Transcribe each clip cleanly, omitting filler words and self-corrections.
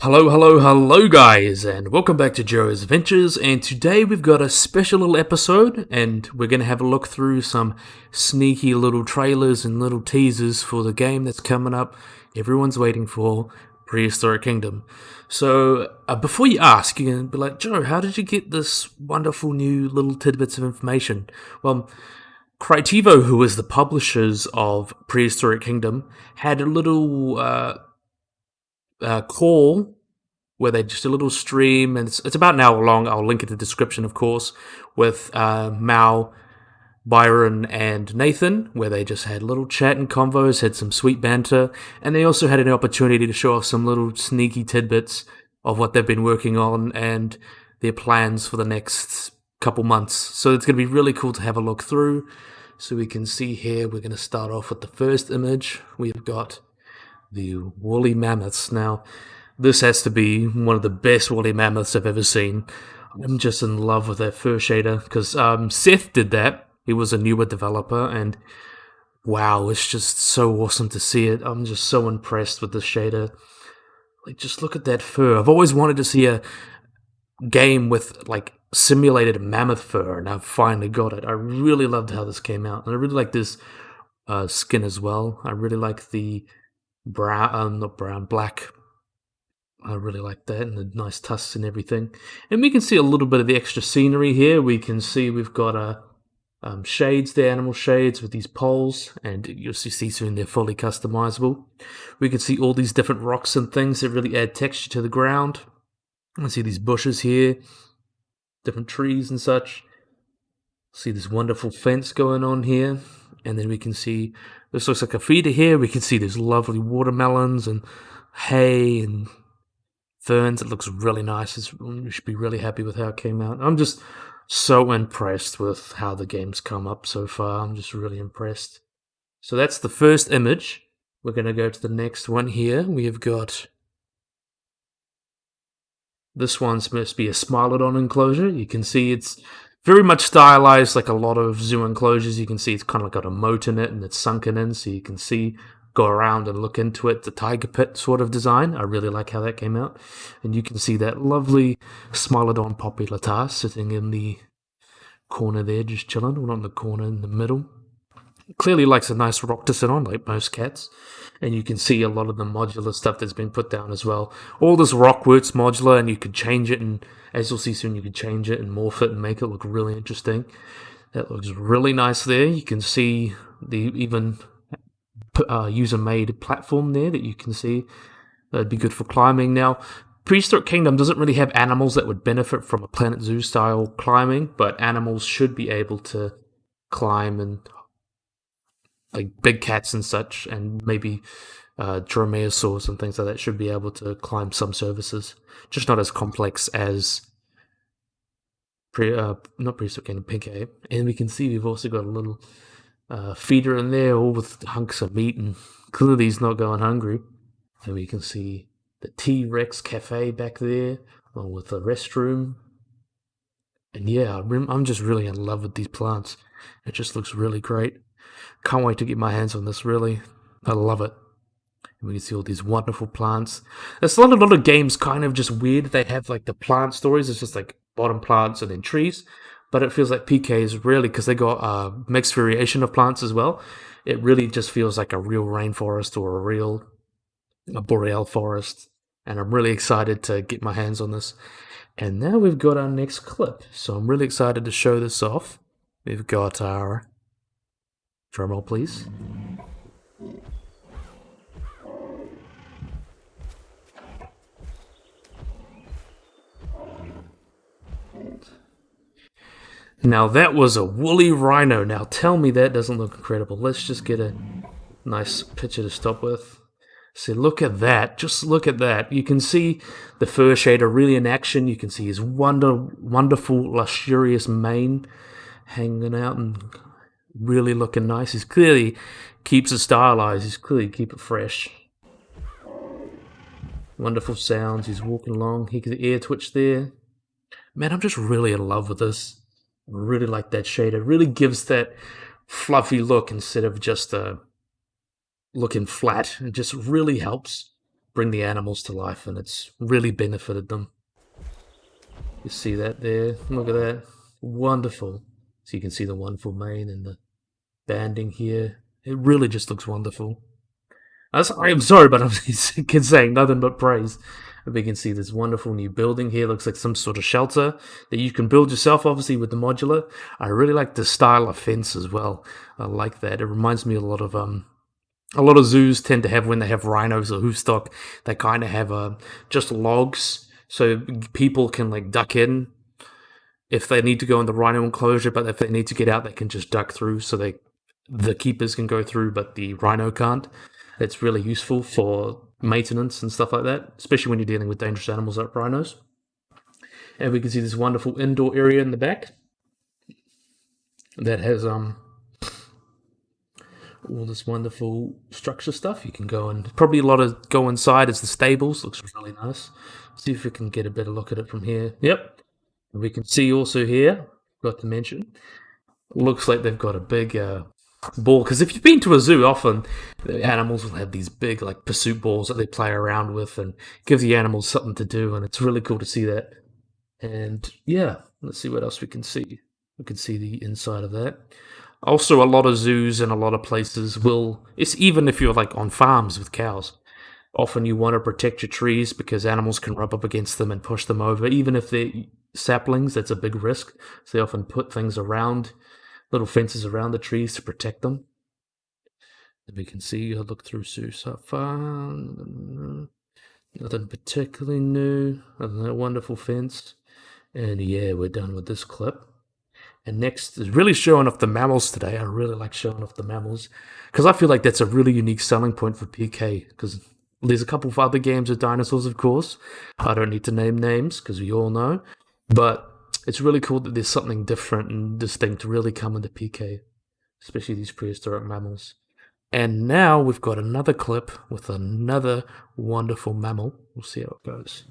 Hello, hello, hello, guys, and welcome back to Joe's Adventures. And today we've got a special little episode, and we're going to have a look through some sneaky little trailers and little teasers for the game that's coming up. Everyone's waiting for Prehistoric Kingdom. So, before you ask, you're going to be like, Joe, how did you get this wonderful new little tidbits of information? Well, Critivo, who is the publishers of Prehistoric Kingdom, had a little call where they just a little stream, and it's about an hour long. I'll link it in the description, of course, with Mal, Byron, and Nathan, where they just had little chat and convos, had some sweet banter, and they also had an opportunity to show off some little sneaky tidbits of what they've been working on and their plans for the next couple months. So it's going to be really cool to have a look through. So we can see here, we're going to start off with the first image. We've got the woolly mammoths. Now, this has to be one of the best woolly mammoths I've ever seen. I'm just in love with that fur shader, because Seth did that. He was a newer developer, and wow, it's just so awesome to see it. I'm just so impressed with this shader. Like, just look at that fur. I've always wanted to see a game with, like, simulated mammoth fur, and I've finally got it. I really loved how this came out, and I really like this skin as well. I really like the black. I really like that, and the nice tusks and everything. And we can see a little bit of the extra scenery here. We can see we've got shades there, animal shades with these poles, and you'll see soon they're fully customizable. We can see all these different rocks and things that really add texture to the ground. I see these bushes here, different trees and such. See this wonderful fence going on here, and then we can see this looks like a feeder here. We can see there's lovely watermelons and hay and ferns. It looks really nice. You should be really happy with how it came out. I'm just so impressed with how the game's come up so far. I'm just really impressed. So that's the first image. We're going to go to the next one here. We have got... This one's supposed to be a Smilodon enclosure. You can see it's very much stylized like a lot of zoo enclosures. You can see it's kind of got a moat in it and it's sunken in, so you can see, go around and look into it, the tiger pit sort of design. I really like how that came out. And you can see that lovely Smilodon populatar sitting in the corner there, just chilling. Well, not in the corner, in the middle. Clearly likes a nice rock to sit on, like most cats. And you can see a lot of the modular stuff that's been put down as well. All this rock works modular, and you can change it, and as you'll see soon, you can change it and morph it and make it look really interesting. That looks really nice there. You can see the even user-made platform there that you can see. That'd be good for climbing. Now, Prehistoric Kingdom doesn't really have animals that would benefit from a Planet Zoo style climbing, but animals should be able to climb, and like big cats and such, and maybe dromaeosaurs and things like that should be able to climb some surfaces. Just not as complex as not Prehistoric Kingdom, Pink Ape. And we can see we've also got a little feeder in there, all with hunks of meat, and clearly he's not going hungry. And we can see the T-Rex cafe back there, along with the restroom. And yeah, I'm just really in love with these plants. It just looks really great. Can't wait to get my hands on this, really. I love it. And we can see all these wonderful plants. There's a lot of games kind of just weird. They have like the plant stories. It's just like bottom plants and then trees. But it feels like PK is really, because they got a mixed variation of plants as well. It really just feels like a real rainforest or a boreal forest. And I'm really excited to get my hands on this. And now we've got our next clip. So I'm really excited to show this off. We've got our... Drum roll, please. Now that was a woolly rhino. Now tell me that doesn't look incredible. Let's just get a nice picture to stop with. See, look at that. Just look at that. You can see the fur shader really in action. You can see his wonderful, luxurious mane hanging out and really looking nice. He's clearly keeps it stylized. He's clearly keep it fresh. Wonderful sounds. He's walking along. He can ear twitch there. Man, I'm just really in love with this. I really like that shader. It really gives that fluffy look instead of just looking flat. It just really helps bring the animals to life, and it's really benefited them. You see that there? Look at that. Wonderful. So you can see the wonderful mane and the banding here. It really just looks wonderful. I'm sorry, but I'm saying nothing but praise. We can see this wonderful new building here. Looks like some sort of shelter that you can build yourself, obviously, with the modular. I really like the style of fence as well. I like that. It reminds me a lot of zoos tend to have, when they have rhinos or hoofstock, they kind of have just logs, so people can like duck in if they need to go in the rhino enclosure, but if they need to get out, they can just duck through, so the keepers can go through, but the rhino can't. It's really useful for maintenance and stuff like that, especially when you're dealing with dangerous animals like rhinos. And we can see this wonderful indoor area in the back that has all this wonderful structure stuff. You can go and probably a lot of go inside as the stables. Looks really nice. See if we can get a better look at it from here. Yep. And we can see also here, got to mention, looks like they've got a big ball, because if you've been to a zoo, often the animals will have these big like pursuit balls that they play around with and give the animals something to do, and it's really cool to see that. And yeah, let's see what else we can see. We can see the inside of that. Also, a lot of zoos and a lot of places it's even if you're like on farms with cows, often you want to protect your trees because animals can rub up against them and push them over. Even if they're saplings, that's a big risk. So they often put things around, little fences around the trees to protect them. And we can see, I'll look through so far. Nothing particularly new other than that wonderful fence. And yeah, we're done with this clip. And next is really showing off the mammals today. I really like showing off the mammals because I feel like that's a really unique selling point for PK, because there's a couple of other games with dinosaurs, of course. I don't need to name names because we all know. But it's really cool that there's something different and distinct to really come into PK, especially these prehistoric mammals. And now we've got another clip with another wonderful mammal. We'll see how it goes.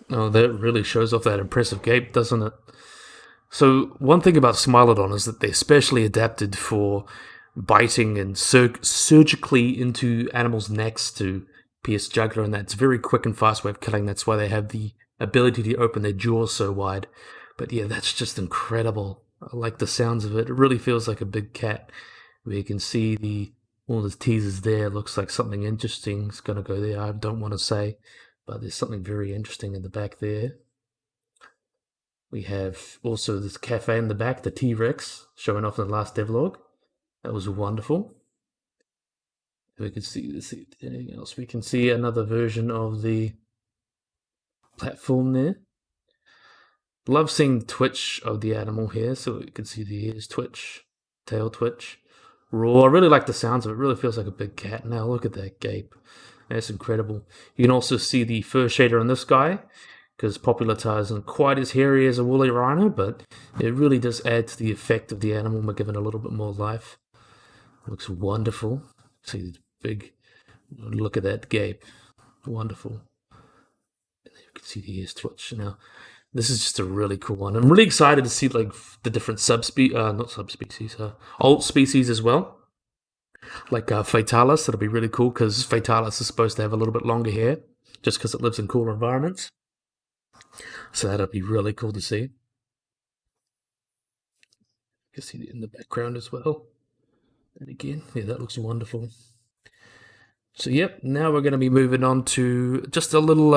Oh, that really shows off that impressive gape, doesn't it? So one thing about Smilodon is that they're specially adapted for biting and surgically into animals' necks to pierce jugular, and that's a very quick and fast way of killing. That's why they have the ability to open their jaws so wide. But yeah, that's just incredible. I like the sounds of it. It really feels like a big cat. Where you can see all the teasers there. Looks like something interesting is going to go there. I don't want to say, but there's something very interesting in the back there. We have also this cafe in the back, the T-Rex, showing off in the last devlog. That was wonderful. We can see anything else. We can see another version of the platform there. Love seeing the twitch of the animal here, so you can see the ears twitch, tail twitch, roar. I really like the sounds of it. It really feels like a big cat. Now look at that gape. That's incredible. You can also see the fur shader on this guy, because Populatar isn't quite as hairy as a woolly rhino, but it really does add to the effect of the animal by giving it a little bit more life. It looks wonderful. See the big, look at that gape. Wonderful. And you can see the ears twitch. Now, this is just a really cool one. I'm really excited to see like the different alt species as well. Like Fatalis, that'll be really cool because Fatalis is supposed to have a little bit longer hair just because it lives in cooler environments. So that'll be really cool to see. You can see it in the background as well. And again, yeah, that looks wonderful. So yep, now we're going to be moving on to just a little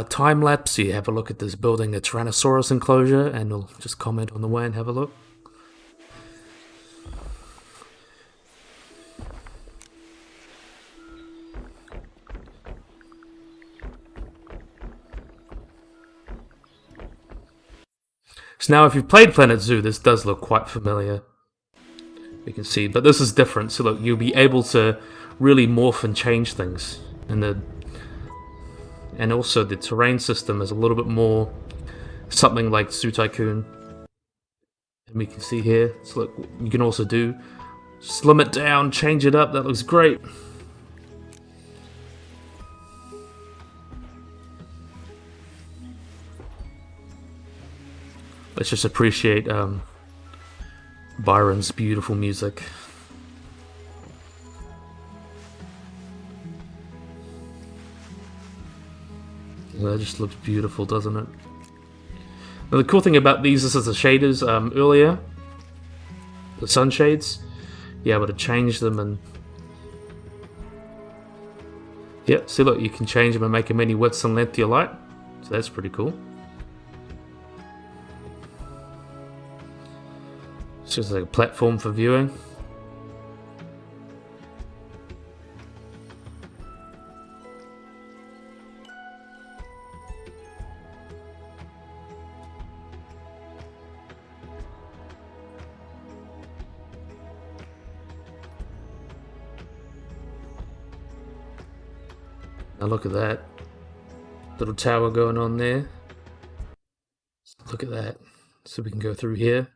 time lapse. So you have a look at this building, a Tyrannosaurus enclosure, and we'll just comment on the way and have a look. So now if you've played Planet Zoo, this does look quite familiar. You can see, but this is different. So look, you'll be able to really morph and change things. And also the terrain system is a little bit more something like Zoo Tycoon. And we can see here, so look, you can also slim it down, change it up. That looks great. let's just appreciate Byron's beautiful music. That just looks beautiful, doesn't it? Now, the cool thing about these is the shaders earlier, the sunshades, you're able to change them and yeah, see look, you can change them and make them any width and length you like, so that's pretty cool. It's just like a platform for viewing. Now look at that little tower going on there. Look at that. So we can go through here.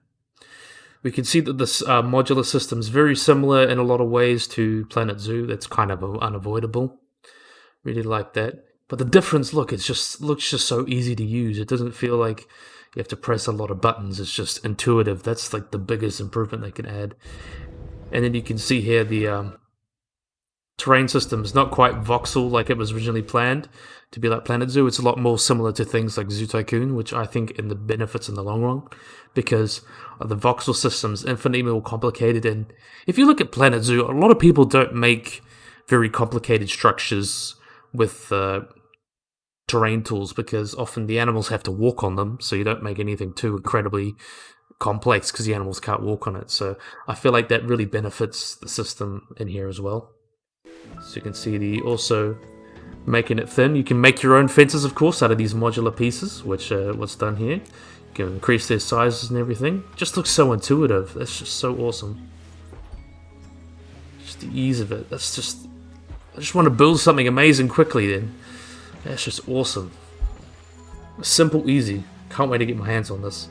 We can see that this modular system is very similar in a lot of ways to Planet Zoo. That's kind of unavoidable. Really like that. But the difference, look, it just looks just so easy to use. It doesn't feel like you have to press a lot of buttons. It's just intuitive. That's like the biggest improvement they can add. And then you can see here the terrain system is not quite voxel like it was originally planned to be like Planet Zoo. It's a lot more similar to things like Zoo Tycoon, which I think in the benefits in the long run, because the voxel system's infinitely more complicated. And if you look at Planet Zoo, a lot of people don't make very complicated structures with terrain tools because often the animals have to walk on them, so you don't make anything too incredibly complex because the animals can't walk on it. So I feel like that really benefits the system in here as well. So you can see the also making it thin. You can make your own fences, of course, out of these modular pieces, which what's done here. You can increase their sizes and everything. Just looks so intuitive. That's just so awesome. Just the ease of it. That's just, I just want to build something amazing quickly then. That's just awesome. Simple, easy. Can't wait to get my hands on this.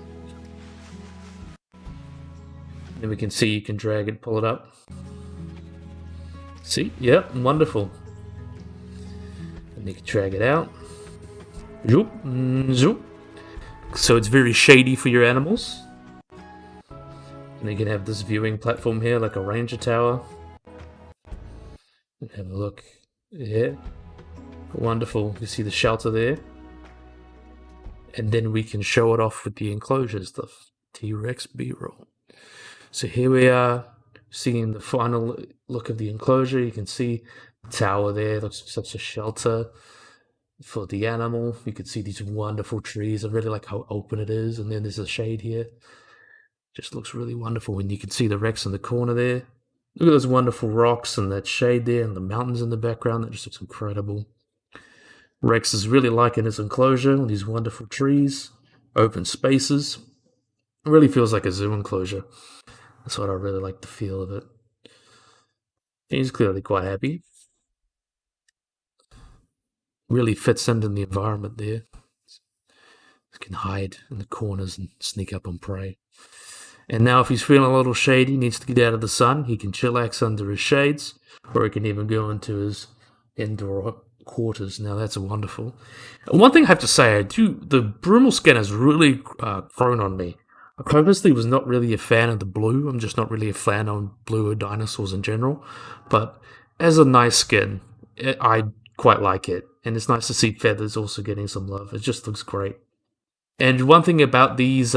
Then we can see you can drag it, pull it up. See? Yep, wonderful. And you can drag it out. Zoop, zoop. So it's very shady for your animals. And you can have this viewing platform here, like a ranger tower. And have a look. Yeah. Wonderful. You see the shelter there. And then we can show it off with the enclosures, the T-Rex B-roll. So here we are, seeing the final look of the enclosure. You can see the tower there, looks like such a shelter for the animal. You can see these wonderful trees. I really like how open it is, and then there's a shade here. Just looks really wonderful, and you can see the Rex in the corner there. Look at those wonderful rocks and that shade there and the mountains in the background. That just looks incredible. Rex is really liking his enclosure with these wonderful trees, open spaces. It really feels like a zoo enclosure. That's what I really like the feel of it. He's clearly quite happy. Really fits into the environment there. He can hide in the corners and sneak up and prey. And now if he's feeling a little shady, needs to get out of the sun, he can chillax under his shades, or he can even go into his indoor quarters. Now that's wonderful. And one thing I have to say, the Brumal skin has really grown on me. I purposely was not really a fan of the blue. I'm just not really a fan of blue or dinosaurs in general. But as a nice skin, I quite like it. And it's nice to see feathers also getting some love. It just looks great. And one thing about these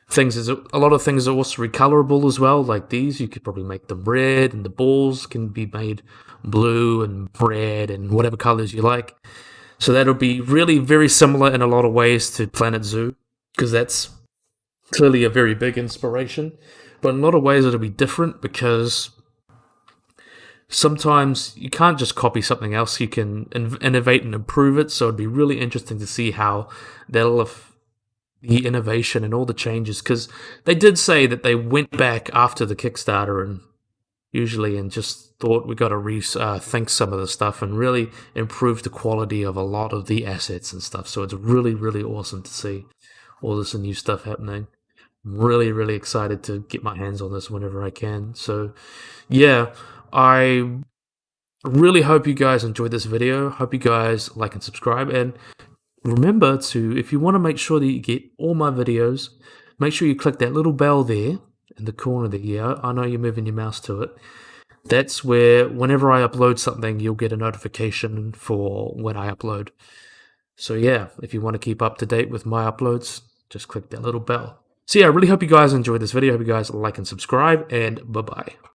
things is a lot of things are also recolorable as well. Like these, you could probably make them red, and the balls can be made blue and red and whatever colors you like. So that'll be really very similar in a lot of ways to Planet Zoo, because that's clearly a very big inspiration. But in a lot of ways it'll be different, because sometimes you can't just copy something else. You can innovate and improve it. So it'd be really interesting to see how that'll the innovation and all the changes, because they did say that they went back after the Kickstarter and just thought we got to rethink some of the stuff and really improve the quality of a lot of the assets and stuff. So it's really, really awesome to see all this new stuff happening. I'm really, really excited to get my hands on this whenever I can. So yeah, I really hope you guys enjoyed this video. Hope you guys like and subscribe, and remember to, if you want to make sure that you get all my videos, make sure you click that little bell there in the corner there. Yeah, I know you're moving your mouse to it. That's where whenever I upload something, you'll get a notification for when I upload. So yeah, if you want to keep up to date with my uploads, just click that little bell. So yeah, I really hope you guys enjoyed this video. I hope you guys like and subscribe, and bye-bye.